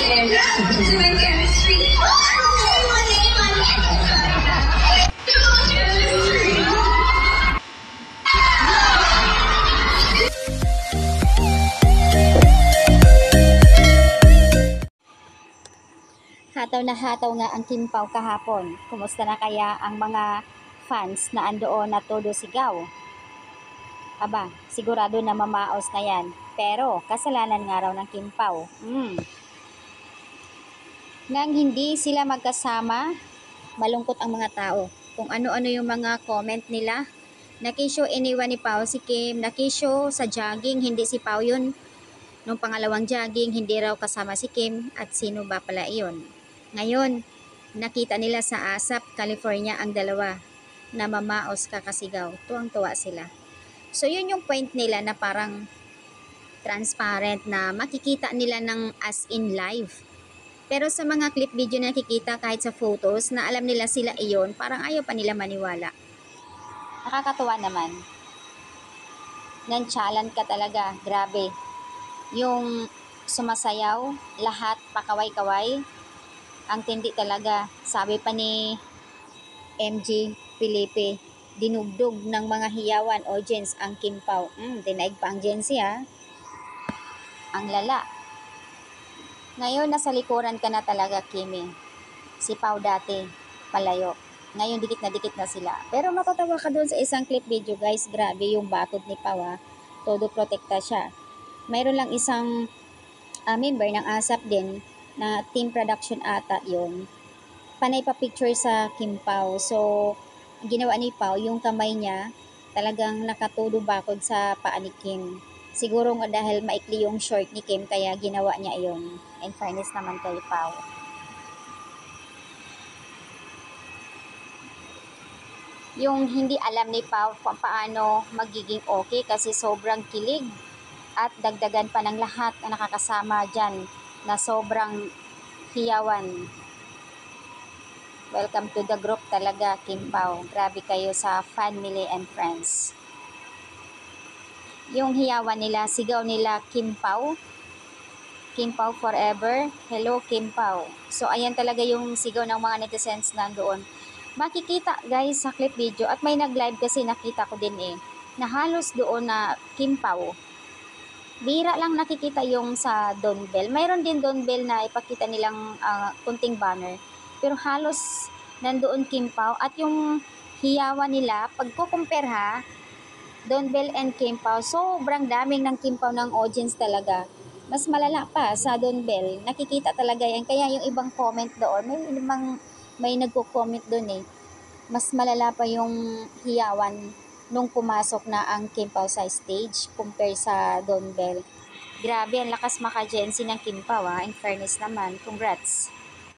Hataw na hataw nga ang Kim Pao kahapon. Kumusta na kaya ang mga fans na andoon na todo sigaw? Aba, sigurado na mamaos na yan. Pero kasalanan nga raw ng Kim Pao. Nang hindi sila magkasama, malungkot ang mga tao. Kung ano-ano yung mga comment nila. Nakisyo iniwan ni Pao si Kim. Nakisyo sa jogging, hindi si Pao yun. Nung pangalawang jogging, hindi raw kasama si Kim. At sino ba pala iyon? Ngayon, nakita nila sa ASAP, California ang dalawa na mamaos kakasigaw. Tuwang-tuwa sila. So yun yung point nila na parang transparent na makikita nila ng as in live. Pero sa mga clip video na nakikita kahit sa photos na alam nila sila iyon, parang ayaw pa nila maniwala. Nakakatuwa naman. Nonchalant ka talaga, grabe. Yung sumasayaw, lahat pakaway-kaway. Ang tindi talaga. Sabi pa ni MJ Felipe, dinugdog ng mga hiyawan audience ang Kim Pao. Dinaig pa ang Gen Z ha. Ang lala. Ngayon nasa likuran ka na talaga, Kimi. Si Pao dati, palayo. Ngayon dikit na sila. Pero matatawa ka doon sa isang clip video guys. Grabe yung bakod ni Pao ha. Todo protekta siya. Mayroon lang isang member ng ASAP din na team production ata yun. Panay pa picture sa Kim Pao. So, ginawa ni Pao, yung kamay niya talagang nakatudo bakod sa paa ni Kim. Siguro nga dahil maikli yung short ni Kim, kaya ginawa niya yun. In fairness naman kay Pao. Yung hindi alam ni Pao paano magiging okay kasi sobrang kilig. At dagdagan pa ng lahat na nakakasama dyan na sobrang hiyawan. Welcome to the group talaga, Kim Pao. Grabe kayo sa family and friends. Yung hiyawan nila, sigaw nila Kim Pao. Kim Pao forever. Hello, Kim Pao. So, ayan talaga yung sigaw ng mga netizens nandoon. Makikita guys sa clip video at may nag-live kasi nakita ko din na halos doon na Kim Pao. Bira lang nakikita yung sa Donbell. Mayroon din Donbell na ipakita nilang kunting banner. Pero halos nandoon Kim Pao. At yung hiyawan nila, pag ko-compare ha, Donbell and Kim Pao, sobrang daming ng Kim Pao ng audience talaga. Mas malala pa sa Donbell. Nakikita talaga yan. Kaya yung ibang comment doon, may nagko-comment doon mas malala pa yung hiyawan nung pumasok na ang Kim Pao sa stage compare sa Donbell. Grabe, ang lakas maka-Gen Z ng Kim Pao ha. In fairness naman, congrats.